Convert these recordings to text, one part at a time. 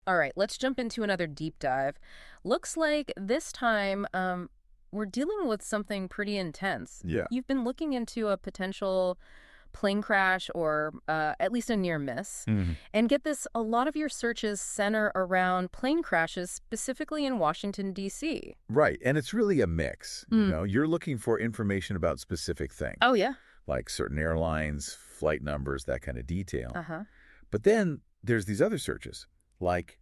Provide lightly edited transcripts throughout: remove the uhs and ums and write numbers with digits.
All right, let's jump into another deep dive. Looks like this time we're dealing with something pretty intense. Yeah. You've been looking into a potential plane crash or at least a near miss. Mhm. And get this, a lot of your searches center around plane crashes, specifically in Washington, D.C. Right. And it's really a mix. Mm. You're looking for information about specific things, Oh, yeah. like certain airlines, flight numbers, that kind of detail. Uh-huh. But then there's these other searches, like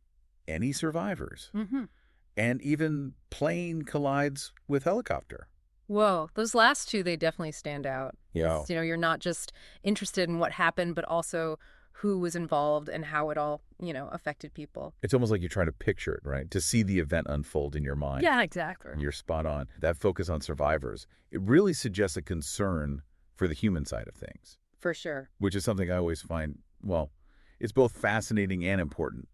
any survivors, Mm-hmm. and even plane collides with helicopter. Whoa, those last two, they definitely stand out. Yeah. You're not just interested in what happened, but also who was involved and how it all, affected people. It's almost like you're trying to picture it, right? To see the event unfold in your mind. Yeah, exactly. You're spot on. That focus on survivors, it really suggests a concern for the human side of things, For sure. which is something I always find, well, it's both fascinating and important,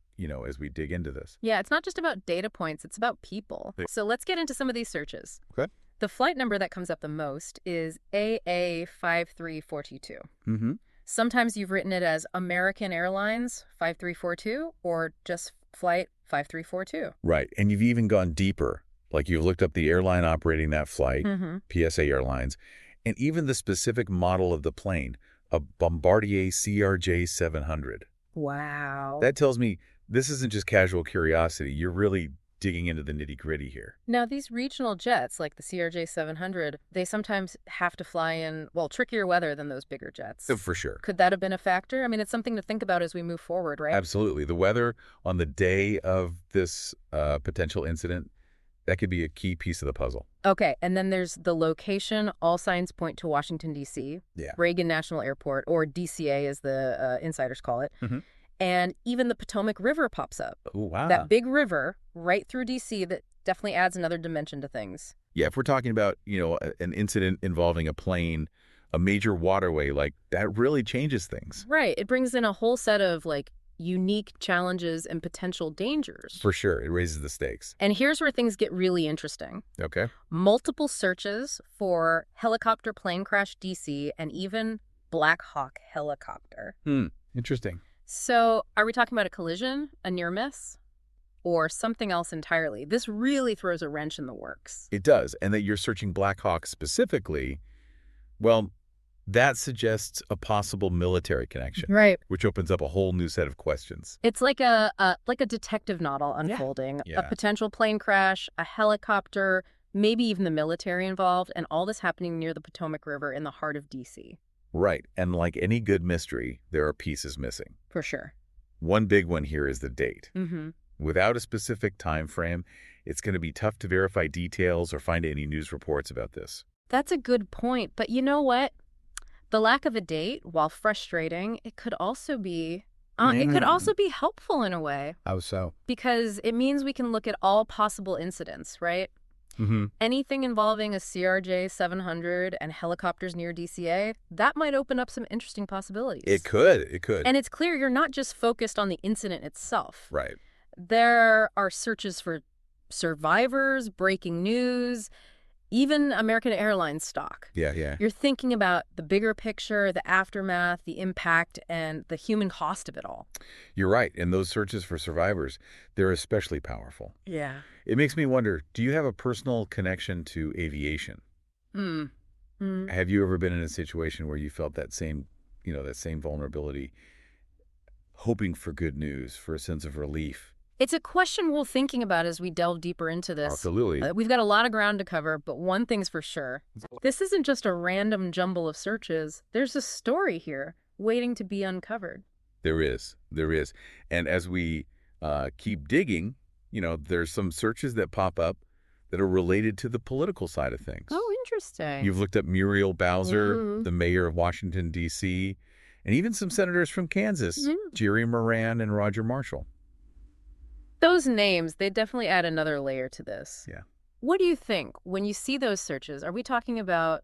as we dig into this. Yeah, it's not just about data points, it's about people. Yeah. So let's get into some of these searches. Okay. The flight number that comes up the most is AA53422. Mm-hmm. Sometimes you've written it as American Airlines 5342 or just Flight 5342. Right. And you've even gone deeper. Like you've looked up the airline operating that flight, Mm-hmm. PSA Airlines, and even the specific model of the plane, a Bombardier CRJ 700. Wow. That tells me this isn't just casual curiosity. You're really digging into the nitty-gritty here. Now, these regional jets, like the CRJ 700, they sometimes have to fly in, trickier weather than those bigger jets. So for sure. Could that have been a factor? I mean, it's something to think about as we move forward, right? Absolutely. The weather on the day of this potential incident, that could be a key piece of the puzzle. Okay, and then there's the location. All signs point to Washington, D.C., Yeah. Reagan National Airport, or DCA as the insiders call it. Mm-hmm. And even the Potomac River pops up. Oh, wow. That big river right through D.C. that definitely adds another dimension to things. Yeah, if we're talking about, an incident involving a plane, a major waterway, like that really changes things. Right. It brings in a whole set of, unique challenges and potential dangers. For sure. It raises the stakes. And here's where things get really interesting. Okay. Multiple searches for helicopter plane crash DC and even Black Hawk helicopter. Interesting. So are we talking about a collision, a near miss, or something else entirely? This really throws a wrench in the works. It does. And that you're searching Black Hawk specifically, well, that suggests a possible military connection, Right. which opens up a whole new set of questions. It's like a detective novel unfolding. Yeah. A potential plane crash, a helicopter, maybe even the military involved, and all this happening near the Potomac River in the heart of D.C. Right. And like any good mystery, there are pieces missing. For sure. One big one here is the date. Mm-hmm. Without a specific time frame, it's going to be tough to verify details or find any news reports about this. That's a good point. But you know what? The lack of a date, while frustrating, it could also be helpful in a way, How so? because it means we can look at all possible incidents, right? Mm-hmm. Anything involving a CRJ 700 and helicopters near DCA, that might open up some interesting possibilities. It could. And it's clear you're not just focused on the incident itself. Right. There are searches for survivors, breaking news, even American Airlines stock. Yeah. You're thinking about the bigger picture, the aftermath, the impact, and the human cost of it all. You're right. And those searches for survivors, they're especially powerful. Yeah. It makes me wonder, do you have a personal connection to aviation? Have you ever been in a situation where you felt that same vulnerability, hoping for good news, for a sense of relief? It's a question we're thinking about as we delve deeper into this. Absolutely. We've got a lot of ground to cover, but one thing's for sure. This isn't just a random jumble of searches. There's a story here waiting to be uncovered. There is. And as we keep digging, there's some searches that pop up that are related to the political side of things. Oh, interesting. You've looked up Muriel Bowser, Mhm. the mayor of Washington, D.C., and even some senators from Kansas, Jerry Moran and Roger Marshall. Those names, they definitely add another layer to this. Yeah. What do you think when you see those searches? Are we talking about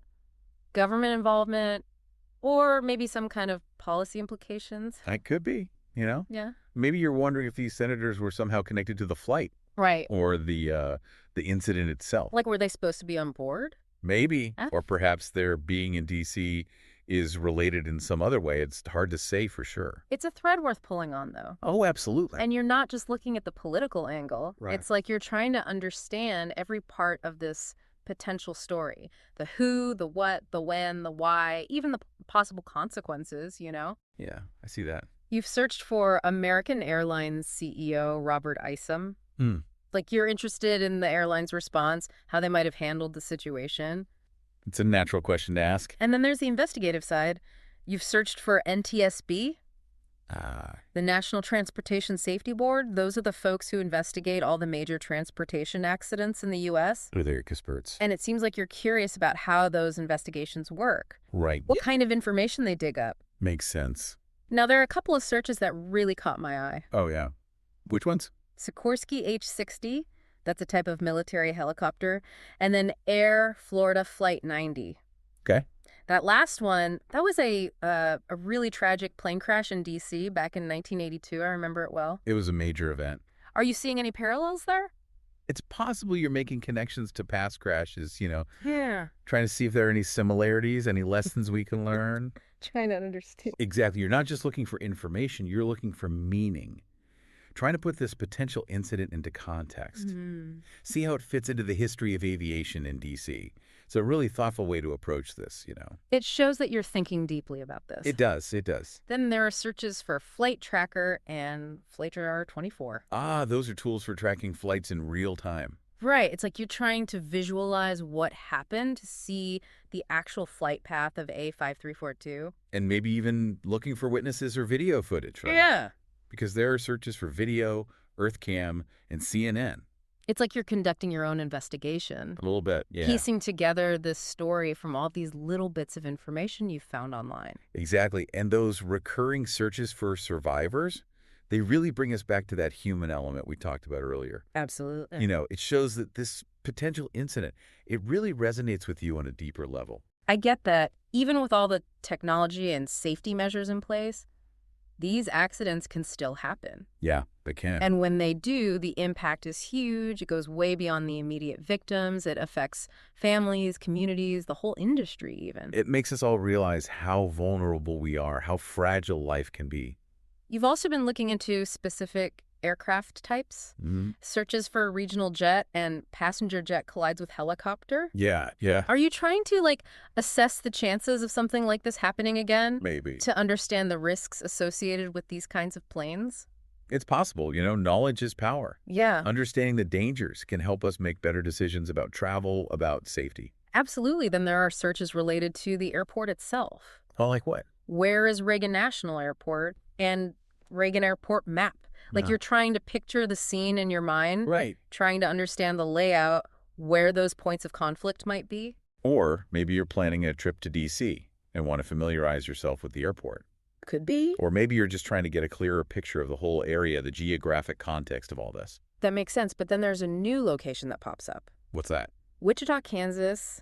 government involvement or maybe some kind of policy implications? That could be, Yeah. Maybe you're wondering if these senators were somehow connected to the flight Right. or the incident itself. Like, were they supposed to be on board? Maybe. Huh? Or perhaps their being in D.C. is related in some other way. It's hard to say for sure. It's a thread worth pulling on, though. Oh, absolutely. And you're not just looking at the political angle. Right. It's like you're trying to understand every part of this potential story. The who, the what, the when, the why, even the possible consequences, you know? Yeah, I see that. You've searched for American Airlines CEO Robert Isom. Like, you're interested in the airline's response, how they might have handled the situation. It's a natural question to ask. And then there's the investigative side. You've searched for NTSB, the National Transportation Safety Board. Those are the folks who investigate all the major transportation accidents in the U.S. Oh, they're experts. And it seems like you're curious about how those investigations work. Right. What kind of information they dig up. Makes sense. Now, there are a couple of searches that really caught my eye. Oh, yeah. Which ones? Sikorsky H-60, that's a type of military helicopter, and then Air Florida Flight 90. Okay. That last one, that was a really tragic plane crash in D.C. back in 1982. I remember it well. It was a major event. Are you seeing any parallels there? It's possible you're making connections to past crashes, Yeah. trying to see if there are any similarities, any lessons we can learn. Trying to understand. Exactly. You're not just looking for information, you're looking for meaning. Trying to put this potential incident into context. See how it fits into the history of aviation in D.C. It's a really thoughtful way to approach this, It shows that you're thinking deeply about this. It does. It does. Then there are searches for Flight Tracker and Flight Radar 24. Those are tools for tracking flights in real time. Right. It's like you're trying to visualize what happened, to see the actual flight path of A5342. And maybe even looking for witnesses or video footage, right? Yeah. Because there are searches for video, EarthCam, and CNN. It's like you're conducting your own investigation. A little bit, yeah. Piecing together this story from all these little bits of information you've found online. Exactly. And those recurring searches for survivors, they really bring us back to that human element we talked about earlier. Absolutely. It shows that this potential incident, it really resonates with you on a deeper level. I get that even with all the technology and safety measures in place, these accidents can still happen. Yeah, they can. And when they do, the impact is huge. It goes way beyond the immediate victims. It affects families, communities, the whole industry even. It makes us all realize how vulnerable we are, how fragile life can be. You've also been looking into specific aircraft types, searches for regional jet and passenger jet collides with helicopter. Yeah. Are you trying to, assess the chances of something like this happening again? Maybe. To understand the risks associated with these kinds of planes? It's possible. Knowledge is power. Yeah. Understanding the dangers can help us make better decisions about travel, about safety. Absolutely. Then there are searches related to the airport itself. Oh, like what? Where is Reagan National Airport and Reagan Airport map? You're trying to picture the scene in your mind. Right. Trying to understand the layout, where those points of conflict might be. Or maybe you're planning a trip to D.C. and want to familiarize yourself with the airport. Could be. Or maybe you're just trying to get a clearer picture of the whole area, the geographic context of all this. That makes sense. But then there's a new location that pops up. What's that? Wichita, Kansas,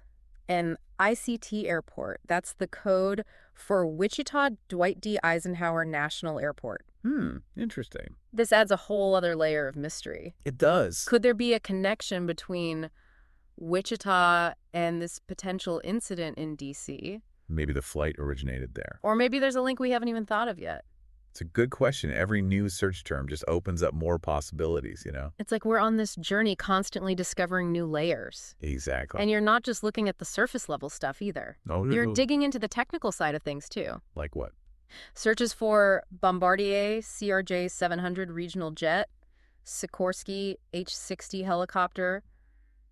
and ICT Airport. That's the code for Wichita Dwight D. Eisenhower National Airport. Interesting. This adds a whole other layer of mystery. It does. Could there be a connection between Wichita and this potential incident in D.C.? Maybe the flight originated there. Or maybe there's a link we haven't even thought of yet. It's a good question. Every new search term just opens up more possibilities, It's like we're on this journey constantly discovering new layers. Exactly. And you're not just looking at the surface level stuff either. No. You're digging into the technical side of things too. Like what? Searches for Bombardier CRJ 700 regional jet, Sikorsky H-60 helicopter,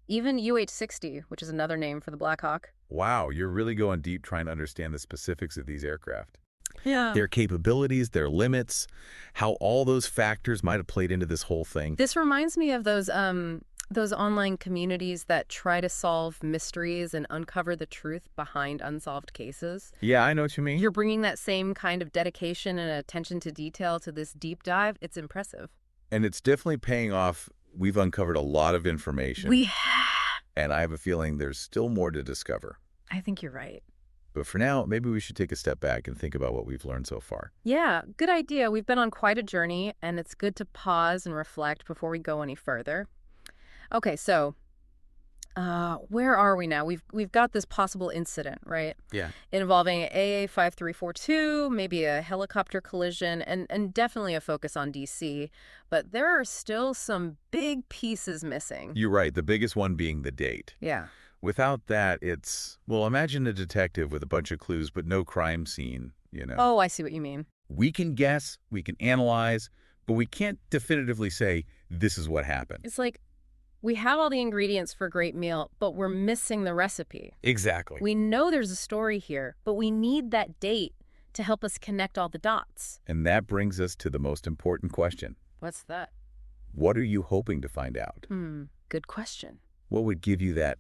even UH-60, which is another name for the Black Hawk. Wow, you're really going deep trying to understand the specifics of these aircraft. Yeah. Their capabilities, their limits, how all those factors might have played into this whole thing. This reminds me of those online communities that try to solve mysteries and uncover the truth behind unsolved cases. Yeah, I know what you mean. You're bringing that same kind of dedication and attention to detail to this deep dive. It's impressive. And it's definitely paying off. We've uncovered a lot of information. We have. And I have a feeling there's still more to discover. I think you're right. But for now, maybe we should take a step back and think about what we've learned so far. Yeah, good idea. We've been on quite a journey, and it's good to pause and reflect before we go any further. Okay, so Where are we now? We've got this possible incident, right? Yeah. Involving AA5342, maybe a helicopter collision, and definitely a focus on DC. But there are still some big pieces missing. You're right, the biggest one being the date. Yeah. Without that, well, imagine a detective with a bunch of clues but no crime scene. Oh, I see what you mean. We can guess, we can analyze, but we can't definitively say this is what happened. It's like we have all the ingredients for a great meal, but we're missing the recipe. Exactly. We know there's a story here, but we need that date to help us connect all the dots. And that brings us to the most important question. What's that? What are you hoping to find out? Good question. What would give you that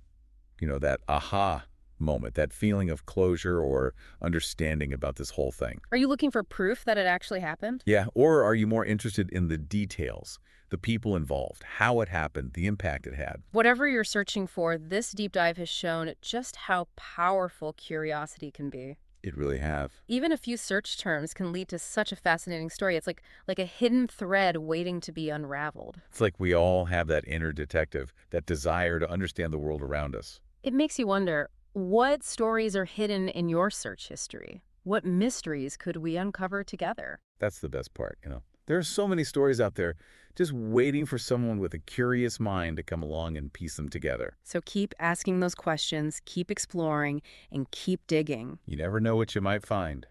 aha moment, that feeling of closure or understanding about this whole thing? Are you looking for proof that it actually happened? Yeah, or are you more interested in the details, the people involved, how it happened, the impact it had? Whatever you're searching for, this deep dive has shown just how powerful curiosity can be. It really have. Even a few search terms can lead to such a fascinating story. It's like a hidden thread waiting to be unraveled. It's like we all have that inner detective, that desire to understand the world around us. It makes you wonder, what stories are hidden in your search history? What mysteries could we uncover together? That's the best part. There are so many stories out there just waiting for someone with a curious mind to come along and piece them together. So keep asking those questions, keep exploring, and keep digging. You never know what you might find.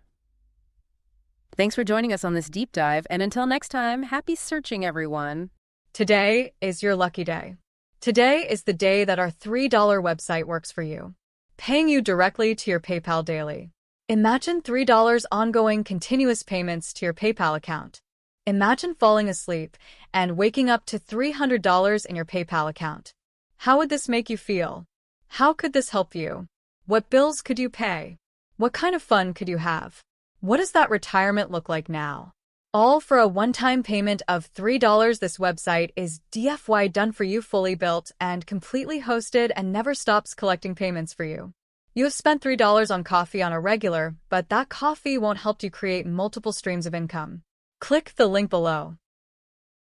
Thanks for joining us on this deep dive, and until next time, happy searching, everyone. Today is your lucky day. Today is the day that our $3 website works for you, paying you directly to your PayPal daily. Imagine $3 ongoing continuous payments to your PayPal account. Imagine falling asleep and waking up to $300 in your PayPal account. How would this make you feel? How could this help you? What bills could you pay? What kind of fun could you have? What does that retirement look like now? All for a one-time payment of $3. This website is DFY done for you, fully built and completely hosted, and never stops collecting payments for you. You have spent $3 on coffee on a regular, but that coffee won't help you create multiple streams of income. Click the link below.